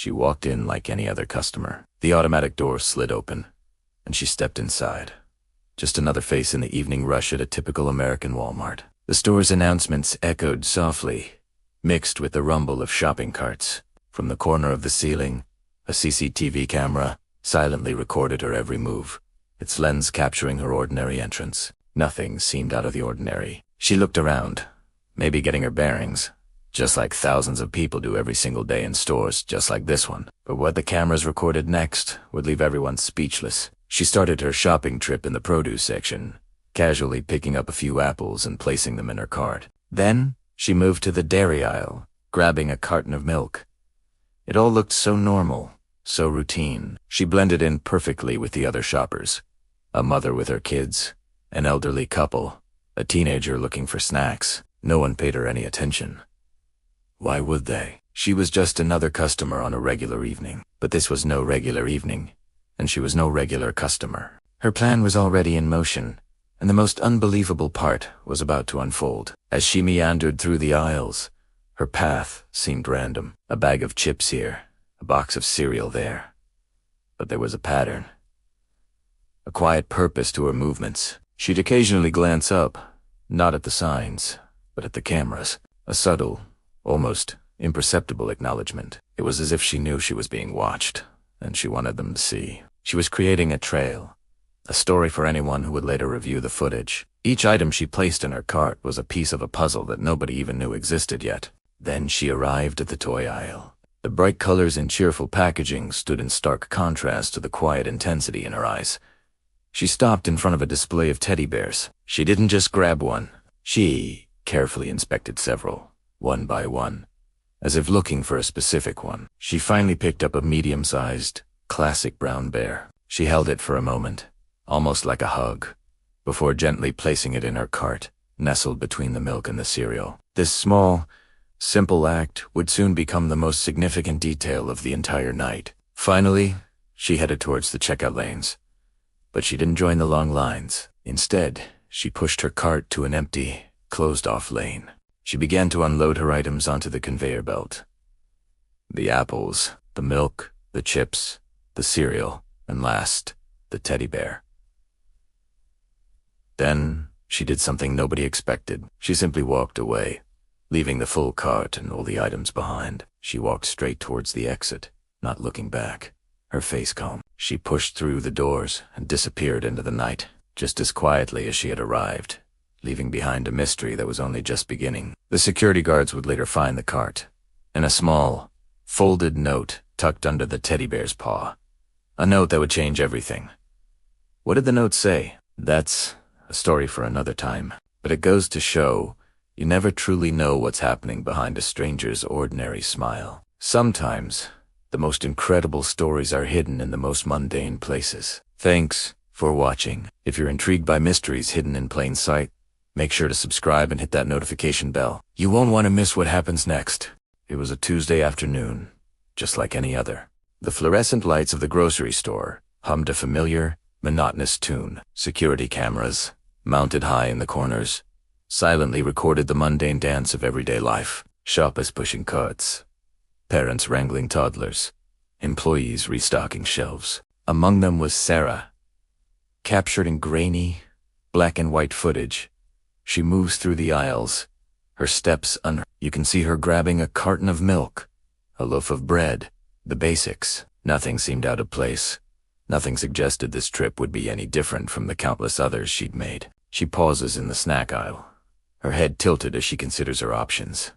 She walked in like any other customer. The automatic door slid open, and she stepped inside. Just another face in the evening rush at a typical American Walmart. The store's announcements echoed softly, mixed with the rumble of shopping carts. From the corner of the ceiling, a CCTV camera silently recorded her every move, its lens capturing her ordinary entrance. Nothing seemed out of the ordinary. She looked around, maybe getting her bearings, just like thousands of people do every single day in stores just like this one. But what the cameras recorded next would leave everyone speechless. She started her shopping trip in the produce section, casually picking up a few apples and placing them in her cart. Then she moved to the dairy aisle, grabbing a carton of milk. It all looked so normal, so routine. She blended in perfectly with the other shoppers. A mother with her kids, an elderly couple, a teenager looking for snacks. No one paid her any attention. Why would they? She was just another customer on a regular evening. But this was no regular evening, and she was no regular customer. Her plan was already in motion, and the most unbelievable part was about to unfold. As she meandered through the aisles, her path seemed random. A bag of chips here, a box of cereal there. But there was a pattern, a quiet purpose to her movements. She'd occasionally glance up, not at the signs, but at the cameras. A subtle, almost imperceptible acknowledgement. It was as if she knew she was being watched, and she wanted them to see. She was creating a trail, a story for anyone who would later review the footage. Each item she placed in her cart was a piece of a puzzle that nobody even knew existed yet. Then she arrived at the toy aisle. The bright colors and cheerful packaging stood in stark contrast to the quiet intensity in her eyes. She stopped in front of a display of teddy bears. She didn't just grab one. She carefully inspected several, one by one, as if looking for a specific one. She finally picked up a medium-sized, classic brown bear. She held it for a moment, almost like a hug, before gently placing it in her cart, nestled between the milk and the cereal. This small, simple act would soon become the most significant detail of the entire night. Finally, she headed towards the checkout lanes. But she didn't join the long lines. Instead, she pushed her cart to an empty, closed-off lane. She began to unload her items onto the conveyor belt. The apples, the milk, the chips, the cereal, and last, the teddy bear. Then, she did something nobody expected. She simply walked away, leaving the full cart and all the items behind. She walked straight towards the exit, not looking back, her face calm. She pushed through the doors and disappeared into the night, just as quietly as she had arrived, leaving behind a mystery that was only just beginning. The security guards would later find the cart, and a small, folded note tucked under the teddy bear's paw. A note that would change everything. What did the note say? That's a story for another time. But it goes to show, you never truly know what's happening behind a stranger's ordinary smile. Sometimes, the most incredible stories are hidden in the most mundane places. Thanks for watching. If you're intrigued by mysteries hidden in plain sight, make sure to subscribe and hit that notification bell. You won't want to miss what happens next. It was a Tuesday afternoon, just like any other. The fluorescent lights of the grocery store hummed a familiar, monotonous tune. Security cameras, mounted high in the corners, silently recorded the mundane dance of everyday life. Shoppers pushing carts, parents wrangling toddlers, employees restocking shelves. Among them was Sarah, captured in grainy, black and white footage. She moves through the aisles, her steps unheard. You can see her grabbing a carton of milk, a loaf of bread, the basics. Nothing seemed out of place. Nothing suggested this trip would be any different from the countless others she'd made. She pauses in the snack aisle, her head tilted as she considers her options.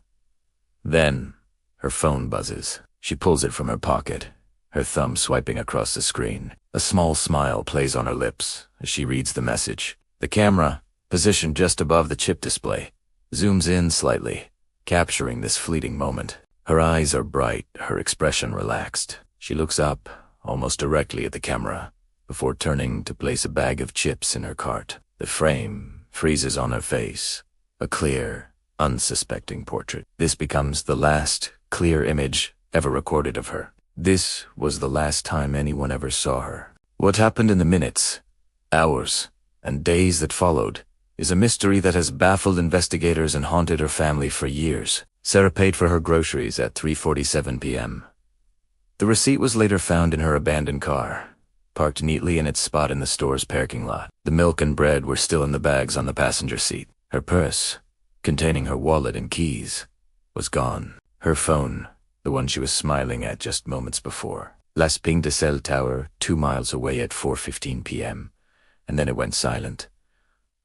Then, her phone buzzes. She pulls it from her pocket, her thumb swiping across the screen. A small smile plays on her lips as she reads the message. The camera, positioned just above the chip display, zooms in slightly, capturing this fleeting moment. Her eyes are bright, her expression relaxed. She looks up, almost directly at the camera, before turning to place a bag of chips in her cart. The frame freezes on her face, a clear, unsuspecting portrait. This becomes the last clear image ever recorded of her. This was the last time anyone ever saw her. What happened in the minutes, hours, and days that followed is a mystery that has baffled investigators and haunted her family for years. Sarah paid for her groceries at 3:47 p.m. The receipt was later found in her abandoned car, parked neatly in its spot in the store's parking lot. The milk and bread were still in the bags on the passenger seat. Her purse, containing her wallet and keys, was gone. Her phone, the one she was smiling at just moments before, last pinged a cell tower 2 miles away at 4:15 p.m., and then it went silent.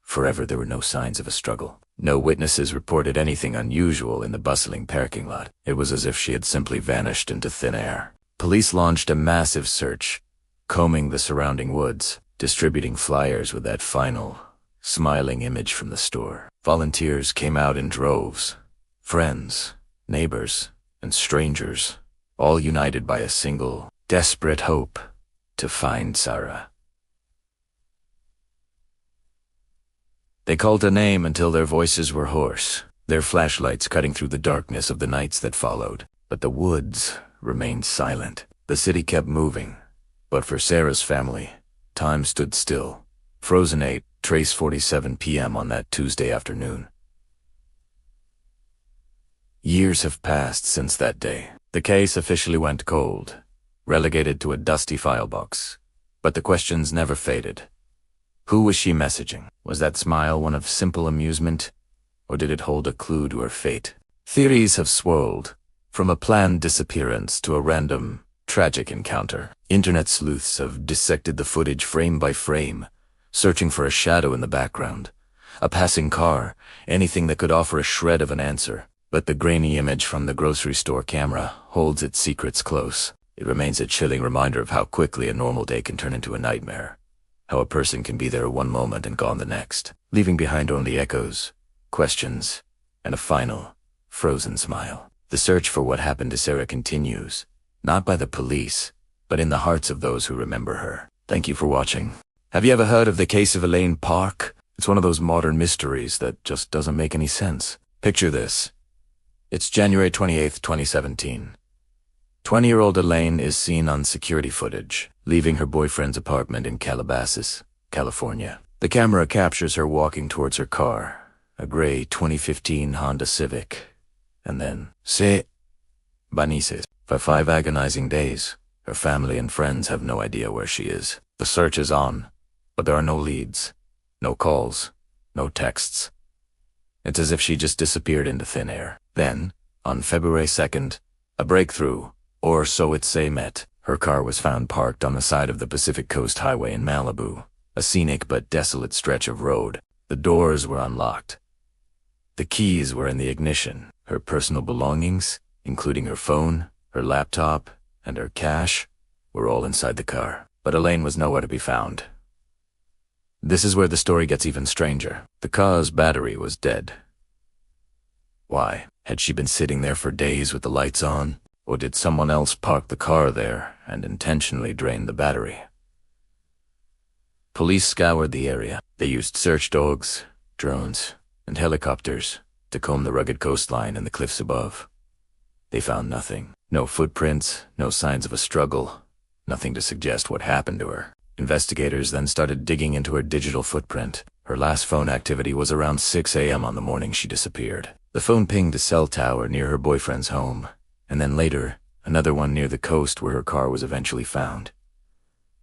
Forever there were no signs of a struggle. No witnesses reported anything unusual in the bustling parking lot. It was as if she had simply vanished into thin air. Police launched a massive search, combing the surrounding woods, distributing flyers with that final, smiling image from the store. Volunteers came out in droves. Friends, neighbors, and strangers, all united by a single, desperate hope to find Sarah. They called her name until their voices were hoarse, their flashlights cutting through the darkness of the nights that followed. But the woods remained silent. The city kept moving. But for Sarah's family, time stood still. Frozen 8, trace 47 p.m. on that Tuesday afternoon. Years have passed since that day. The case officially went cold, relegated to a dusty file box. But the questions never faded. Who was she messaging? Was that smile one of simple amusement, or did it hold a clue to her fate? Theories have swirled, from a planned disappearance to a random, tragic encounter. Internet sleuths have dissected the footage frame by frame, searching for a shadow in the background, a passing car, anything that could offer a shred of an answer. But the grainy image from the grocery store camera holds its secrets close. It remains a chilling reminder of how quickly a normal day can turn into a nightmare. How a person can be there one moment and gone the next, leaving behind only echoes, questions, and a final, frozen smile. The search for what happened to Sarah continues, not by the police, but in the hearts of those who remember her. Thank you for watching. Have you ever heard of the case of Elaine Park? It's one of those modern mysteries that just doesn't make any sense. Picture this. It's January 28th, 2017. 20-year-old Elaine is seen on security footage, leaving her boyfriend's apartment in Calabasas, California. The camera captures her walking towards her car, a gray 2015 Honda Civic. And then, vanishes. For 5 agonizing days, her family and friends have no idea where she is. The search is on, but there are no leads, no calls, no texts. It's as if she just disappeared into thin air. Then, on February 2nd, a breakthrough, or so it's met. Her car was found parked on the side of the Pacific Coast Highway in Malibu, a scenic but desolate stretch of road. The doors were unlocked. The keys were in the ignition. Her personal belongings, including her phone, her laptop, and her cash, were all inside the car. But Elaine was nowhere to be found. This is where the story gets even stranger. The car's battery was dead. Why? Had she been sitting there for days with the lights on? Or did someone else park the car there and intentionally drain the battery? Police scoured the area. They used search dogs, drones, and helicopters to comb the rugged coastline and the cliffs above. They found nothing. No footprints, no signs of a struggle, nothing to suggest what happened to her. Investigators then started digging into her digital footprint. Her last phone activity was around 6 a.m. on the morning she disappeared. The phone pinged a cell tower near her boyfriend's home, and then later, another one near the coast where her car was eventually found.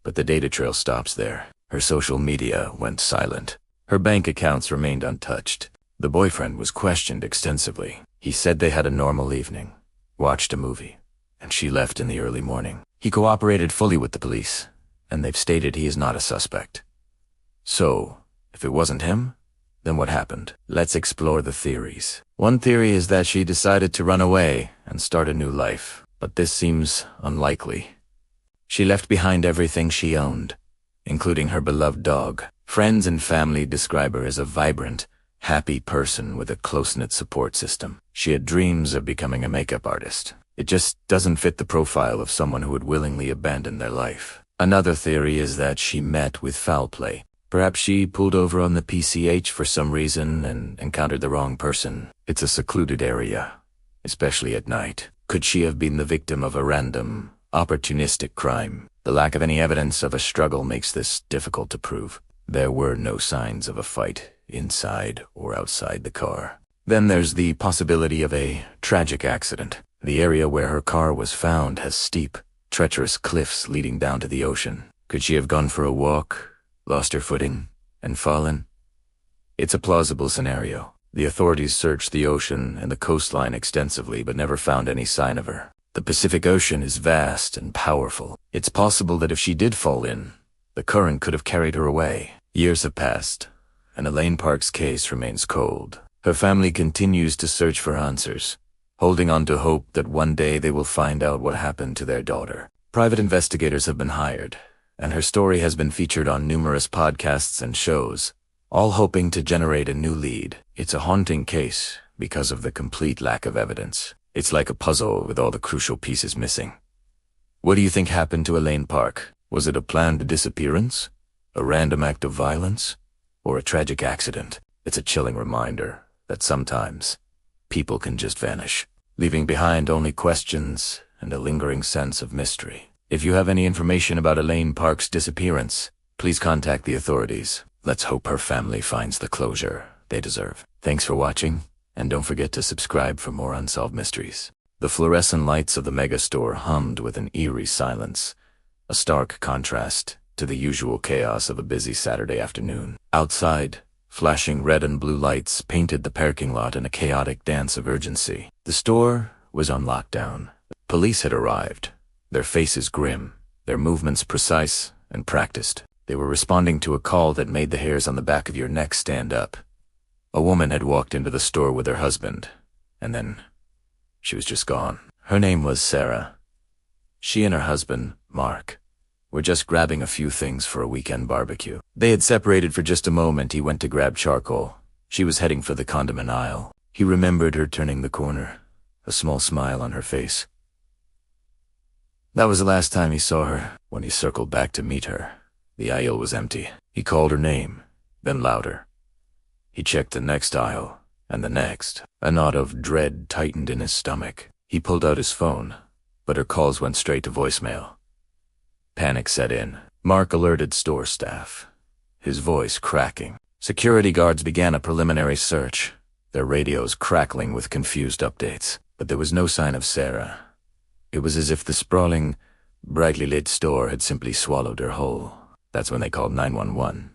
But the data trail stops there. Her social media went silent. Her bank accounts remained untouched. The boyfriend was questioned extensively. He said they had a normal evening, watched a movie, and she left in the early morning. He cooperated fully with the police, and they've stated he is not a suspect. So, if it wasn't him, then what happened? Let's explore the theories. One theory is that she decided to run away and start a new life, but this seems unlikely. She left behind everything she owned, including her beloved dog. Friends and family describe her as a vibrant, happy person with a close-knit support system. She had dreams of becoming a makeup artist. It just doesn't fit the profile of someone who would willingly abandon their life. Another theory is that she met with foul play. Perhaps she pulled over on the PCH for some reason and encountered the wrong person. It's a secluded area, especially at night. Could she have been the victim of a random, opportunistic crime? The lack of any evidence of a struggle makes this difficult to prove. There were no signs of a fight inside or outside the car. Then there's the possibility of a tragic accident. The area where her car was found has steep, treacherous cliffs leading down to the ocean. Could she have gone for a walk, lost her footing, and fallen? It's a plausible scenario. The authorities searched the ocean and the coastline extensively but never found any sign of her. The Pacific Ocean is vast and powerful. It's possible that if she did fall in, the current could have carried her away. Years have passed, and Elaine Park's case remains cold. Her family continues to search for answers, holding on to hope that one day they will find out what happened to their daughter. Private investigators have been hired, and her story has been featured on numerous podcasts and shows, all hoping to generate a new lead. It's a haunting case because of the complete lack of evidence. It's like a puzzle with all the crucial pieces missing. What do you think happened to Elaine Park? Was it a planned disappearance? A random act of violence? Or a tragic accident? It's a chilling reminder that sometimes people can just vanish, leaving behind only questions and a lingering sense of mystery. If you have any information about Elaine Park's disappearance, please contact the authorities. Let's hope her family finds the closure they deserve. Thanks for watching, and don't forget to subscribe for more unsolved mysteries. The fluorescent lights of the mega store hummed with an eerie silence, a stark contrast to the usual chaos of a busy Saturday afternoon. Outside, flashing red and blue lights painted the parking lot in a chaotic dance of urgency. The store was on lockdown. Police had arrived, their faces grim, their movements precise and practiced. They were responding to a call that made the hairs on the back of your neck stand up. A woman had walked into the store with her husband, and then she was just gone. Her name was Sarah. She and her husband, Mark, were just grabbing a few things for a weekend barbecue. They had separated for just a moment. He went to grab charcoal. She was heading for the condiment aisle. He remembered her turning the corner, a small smile on her face. That was the last time he saw her. When he circled back to meet her, the aisle was empty. He called her name, then louder. He checked the next aisle, and the next. A knot of dread tightened in his stomach. He pulled out his phone, but her calls went straight to voicemail. Panic set in. Mark alerted store staff, his voice cracking. Security guards began a preliminary search, their radios crackling with confused updates. But there was no sign of Sarah. It was as if the sprawling, brightly lit store had simply swallowed her whole. That's when they called 911.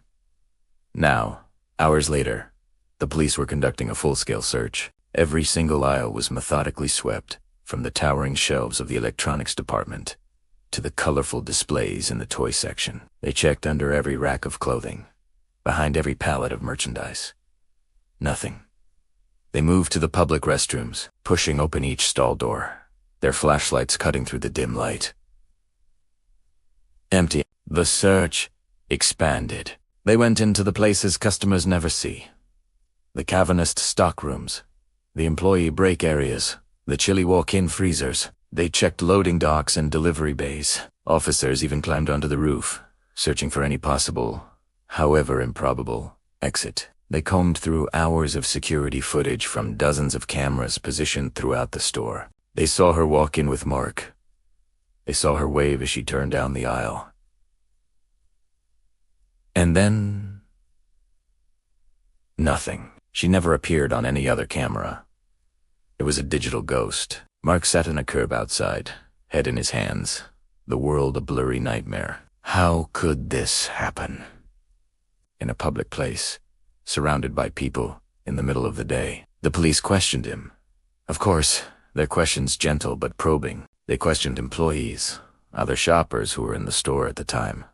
Now, hours later, the police were conducting a full-scale search. Every single aisle was methodically swept, from the towering shelves of the electronics department to the colorful displays in the toy section. They checked under every rack of clothing, behind every pallet of merchandise. Nothing. They moved to the public restrooms, pushing open each stall door, their flashlights cutting through the dim light. Empty. The search expanded. They went into the places customers never see. The cavernous stockrooms, the employee break areas, the chilly walk-in freezers. They checked loading docks and delivery bays. Officers even climbed onto the roof, searching for any possible, however improbable, exit. They combed through hours of security footage from dozens of cameras positioned throughout the store. They saw her walk in with Mark. They saw her wave as she turned down the aisle. And then nothing. She never appeared on any other camera. It was a digital ghost. Mark sat on a curb outside, head in his hands, the world a blurry nightmare. How could this happen? In a public place, surrounded by people, in the middle of the day. The police questioned him. Of course, their questions gentle but probing. They questioned employees, other shoppers who were in the store at the time.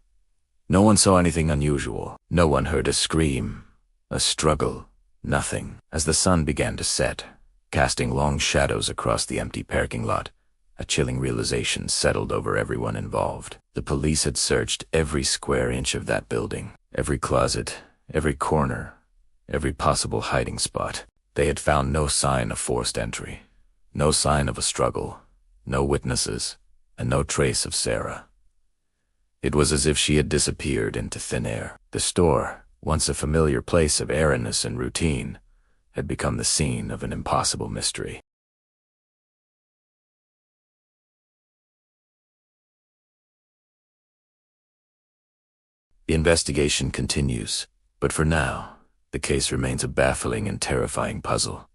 No one saw anything unusual. No one heard a scream, a struggle, nothing. As the sun began to set, casting long shadows across the empty parking lot, a chilling realization settled over everyone involved. The police had searched every square inch of that building, every closet, every corner, every possible hiding spot. They had found no sign of forced entry, no sign of a struggle, no witnesses, and no trace of Sarah. It was as if she had disappeared into thin air. The store, once a familiar place of airiness and routine, had become the scene of an impossible mystery. The investigation continues, but for now, the case remains a baffling and terrifying puzzle.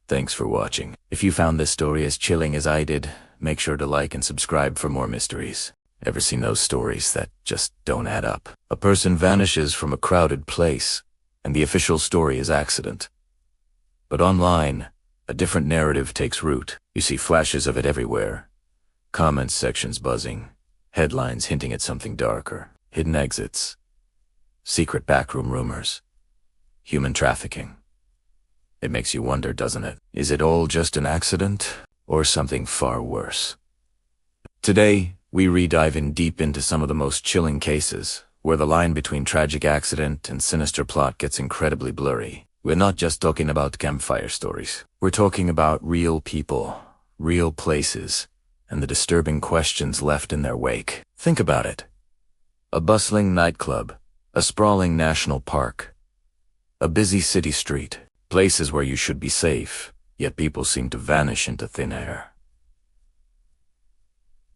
Thanks for watching. If you found this story as chilling as I did, make sure to like and subscribe for more mysteries. Ever seen those stories that just don't add up? A person vanishes from a crowded place, and the official story is accident. But online, a different narrative takes root. You see flashes of it everywhere. Comment sections buzzing, headlines hinting at something darker, hidden exits, secret backroom rumors, human trafficking. It makes you wonder, doesn't it? Is it all just an accident, or something far worse? Today, we re-dive in deep into some of the most chilling cases, where the line between tragic accident and sinister plot gets incredibly blurry. We're not just talking about campfire stories. We're talking about real people, real places, and the disturbing questions left in their wake. Think about it. A bustling nightclub, a sprawling national park, a busy city street, places where you should be safe, yet people seem to vanish into thin air.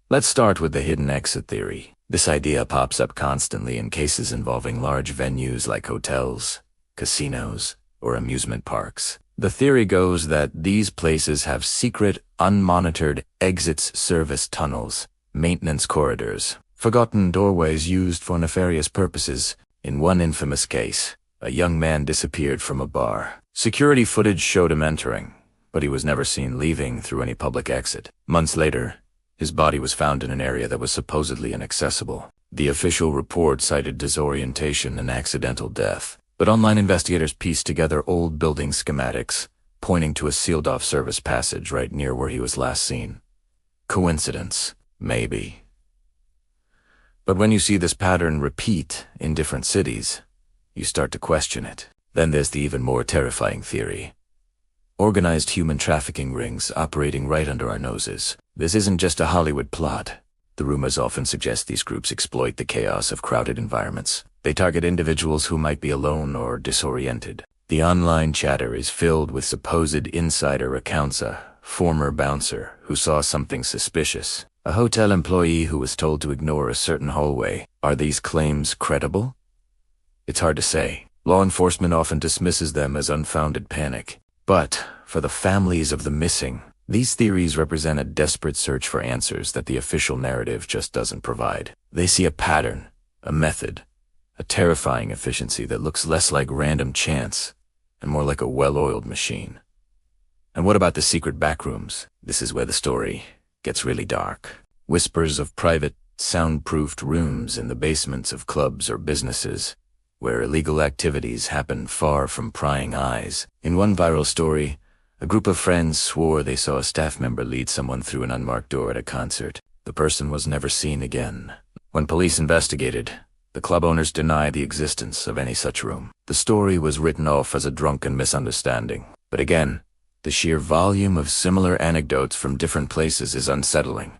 Let's start with the hidden exit theory. This idea pops up constantly in cases involving large venues like hotels, casinos, or amusement parks. The theory goes that these places have secret, unmonitored exits, service tunnels, maintenance corridors, forgotten doorways used for nefarious purposes. In one infamous case, a young man disappeared from a bar. Security footage showed him entering, but he was never seen leaving through any public exit. Months later, his body was found in an area that was supposedly inaccessible. The official report cited disorientation and accidental death, but online investigators pieced together old building schematics, pointing to a sealed-off service passage right near where he was last seen. Coincidence? Maybe. But when you see this pattern repeat in different cities, you start to question it. Then there's the even more terrifying theory. Organized human trafficking rings operating right under our noses. This isn't just a Hollywood plot. The rumors often suggest these groups exploit the chaos of crowded environments. They target individuals who might be alone or disoriented. The online chatter is filled with supposed insider accounts, a former bouncer who saw something suspicious, a hotel employee who was told to ignore a certain hallway. Are these claims credible? It's hard to say. Law enforcement often dismisses them as unfounded panic. But for the families of the missing, these theories represent a desperate search for answers that the official narrative just doesn't provide. They see a pattern, a method, a terrifying efficiency that looks less like random chance and more like a well-oiled machine. And what about the secret backrooms? This is where the story gets really dark. Whispers of private, soundproofed rooms in the basements of clubs or businesses, where illegal activities happen far from prying eyes. In one viral story, a group of friends swore they saw a staff member lead someone through an unmarked door at a concert. The person was never seen again. When police investigated, the club owners denied the existence of any such room. The story was written off as a drunken misunderstanding. But again, the sheer volume of similar anecdotes from different places is unsettling.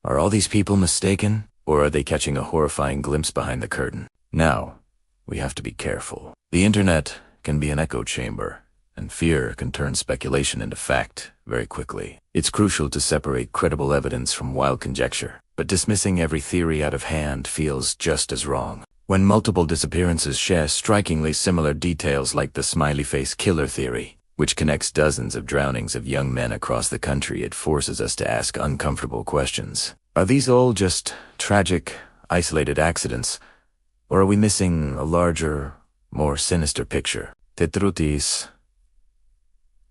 Are all these people mistaken, or are they catching a horrifying glimpse behind the curtain? Now, we have to be careful. The internet can be an echo chamber, and fear can turn speculation into fact very quickly. It's crucial to separate credible evidence from wild conjecture, but dismissing every theory out of hand feels just as wrong. When multiple disappearances share strikingly similar details like the smiley face killer theory, which connects dozens of drownings of young men across the country, it forces us to ask uncomfortable questions. Are these all just tragic, isolated accidents, or are we missing a larger, more sinister picture? Tetrutis.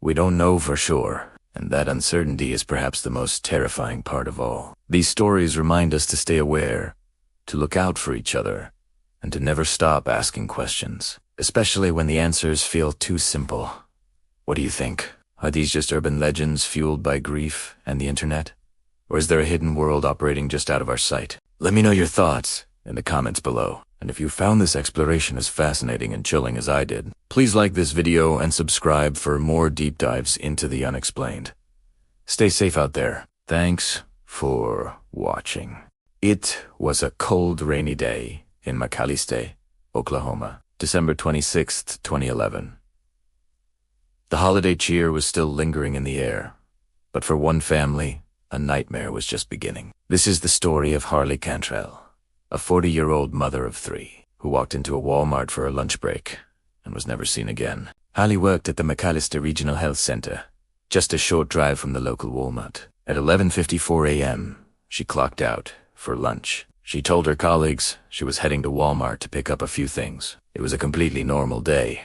We don't know for sure, and that uncertainty is perhaps the most terrifying part of all. These stories remind us to stay aware, to look out for each other, and to never stop asking questions, especially when the answers feel too simple. What do you think? Are these just urban legends fueled by grief and the internet? Or is there a hidden world operating just out of our sight? Let me know your thoughts in the comments below. And if you found this exploration as fascinating and chilling as I did, please like this video and subscribe for more deep dives into the unexplained. Stay safe out there. Thanks for watching. It was a cold, rainy day in McAllister, Oklahoma, December 26th, 2011. The holiday cheer was still lingering in the air, but for one family, a nightmare was just beginning. This is the story of Harley Cantrell, a 40-year-old mother of 3, who walked into a Walmart for her lunch break and was never seen again. Harley worked at the McAllister Regional Health Center, just a short drive from the local Walmart. At 11:54 a.m., she clocked out for lunch. She told her colleagues she was heading to Walmart to pick up a few things. It was a completely normal day,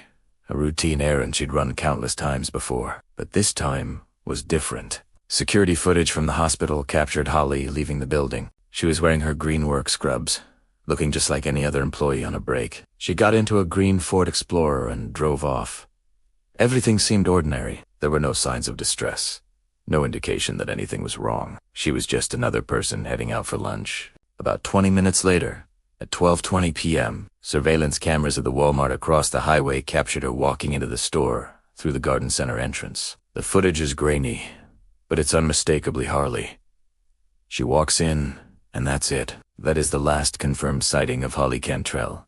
a routine errand she'd run countless times before. But this time was different. Security footage from the hospital captured Holly leaving the building. She was wearing her green work scrubs, looking just like any other employee on a break. She got into a green Ford Explorer and drove off. Everything seemed ordinary. There were no signs of distress, no indication that anything was wrong. She was just another person heading out for lunch. About 20 minutes later, at 12:20 p.m., surveillance cameras of the Walmart across the highway captured her walking into the store through the garden center entrance. The footage is grainy, but it's unmistakably Harley. She walks in, and that's it. That is the last confirmed sighting of Holly Cantrell.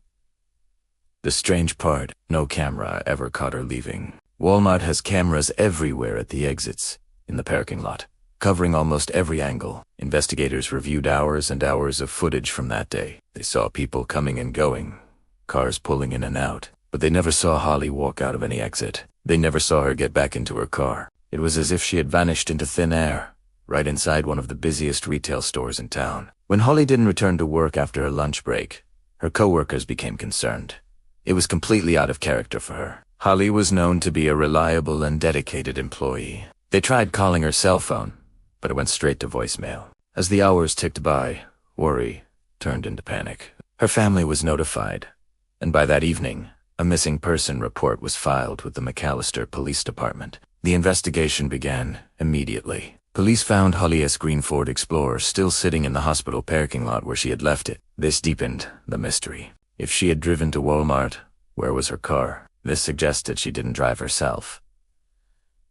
The strange part, no camera ever caught her leaving. Walmart has cameras everywhere at the exits, in the parking lot, covering almost every angle. Investigators reviewed hours and hours of footage from that day. They saw people coming and going, cars pulling in and out, but they never saw Holly walk out of any exit. They never saw her get back into her car. It was as if she had vanished into thin air, right inside one of the busiest retail stores in town. When Holly didn't return to work after her lunch break, her coworkers became concerned. It was completely out of character for her. Holly was known to be a reliable and dedicated employee. They tried calling her cell phone, but it went straight to voicemail. As the hours ticked by, worry turned into panic. Her family was notified, and by that evening, a missing person report was filed with the McAllister Police Department. The investigation began immediately. Police found Holly's green Ford Explorer still sitting in the hospital parking lot where she had left it. This deepened the mystery. If she had driven to Walmart, where was her car? This suggested she didn't drive herself.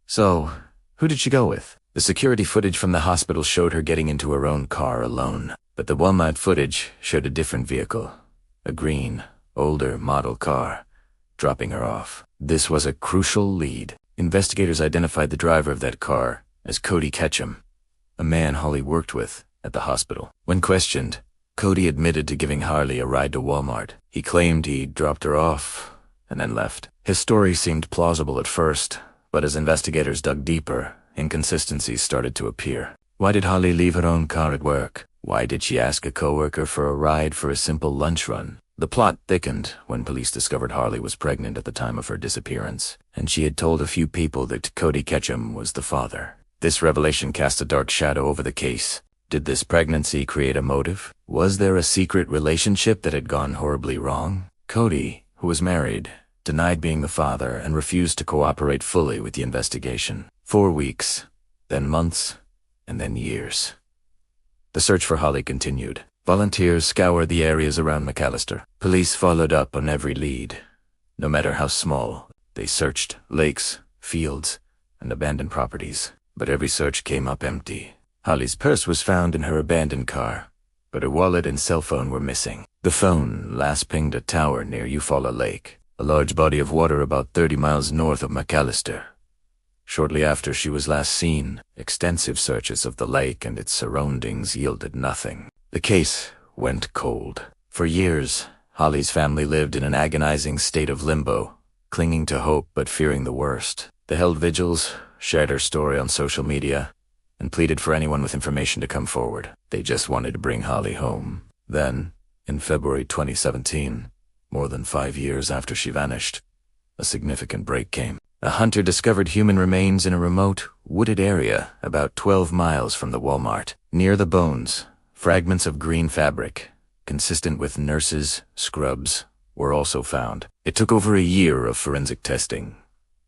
So, who did she go with? The security footage from the hospital showed her getting into her own car alone, but the Walmart footage showed a different vehicle, a green, older model car, dropping her off. This was a crucial lead. Investigators identified the driver of that car as Cody Ketchum, a man Holly worked with at the hospital. When questioned, Cody admitted to giving Harley a ride to Walmart. He claimed he dropped her off and then left. His story seemed plausible at first, but as investigators dug deeper, inconsistencies started to appear. Why did Holly leave her own car at work? Why did she ask a coworker for a ride for a simple lunch run? The plot thickened when police discovered Harley was pregnant at the time of her disappearance, and she had told a few people that Cody Ketchum was the father. This revelation cast a dark shadow over the case. Did this pregnancy create a motive? Was there a secret relationship that had gone horribly wrong? Cody, who was married, denied being the father and refused to cooperate fully with the investigation. 4 weeks, then months, and then years. The search for Holly continued. Volunteers scoured the areas around McAllister. Police followed up on every lead. No matter how small, they searched lakes, fields, and abandoned properties. But every search came up empty. Holly's purse was found in her abandoned car, but her wallet and cell phone were missing. The phone last pinged a tower near Eufaula Lake, a large body of water about 30 miles north of McAllister. Shortly after she was last seen, extensive searches of the lake and its surroundings yielded nothing. The case went cold. For years, Holly's family lived in an agonizing state of limbo, clinging to hope but fearing the worst. They held vigils, shared her story on social media, and pleaded for anyone with information to come forward. They just wanted to bring Holly home. Then, in February 2017, more than 5 years after she vanished, a significant break came. A hunter discovered human remains in a remote, wooded area about 12 miles from the Walmart. Near the bones, fragments of green fabric, consistent with nurses' scrubs, were also found. It took over a year of forensic testing,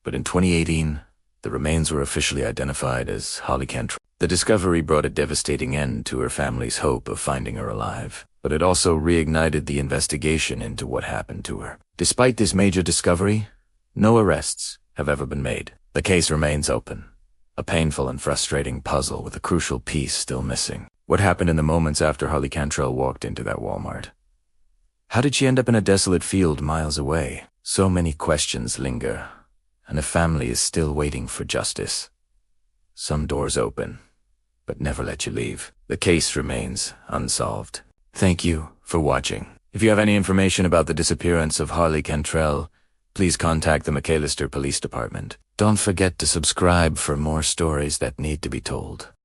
but in 2018, the remains were officially identified as Holly Cantrell. The discovery brought a devastating end to her family's hope of finding her alive, but it also reignited the investigation into what happened to her. Despite this major discovery, no arrests have ever been made. The case remains open, a painful and frustrating puzzle with a crucial piece still missing. What happened in the moments after Holly Cantrell walked into that Walmart? How did she end up in a desolate field miles away? So many questions linger, and a family is still waiting for justice. Some doors open, but never let you leave. The case remains unsolved. Thank you for watching. If you have any information about the disappearance of Harley Cantrell, please contact the McAllister Police Department. Don't forget to subscribe for more stories that need to be told.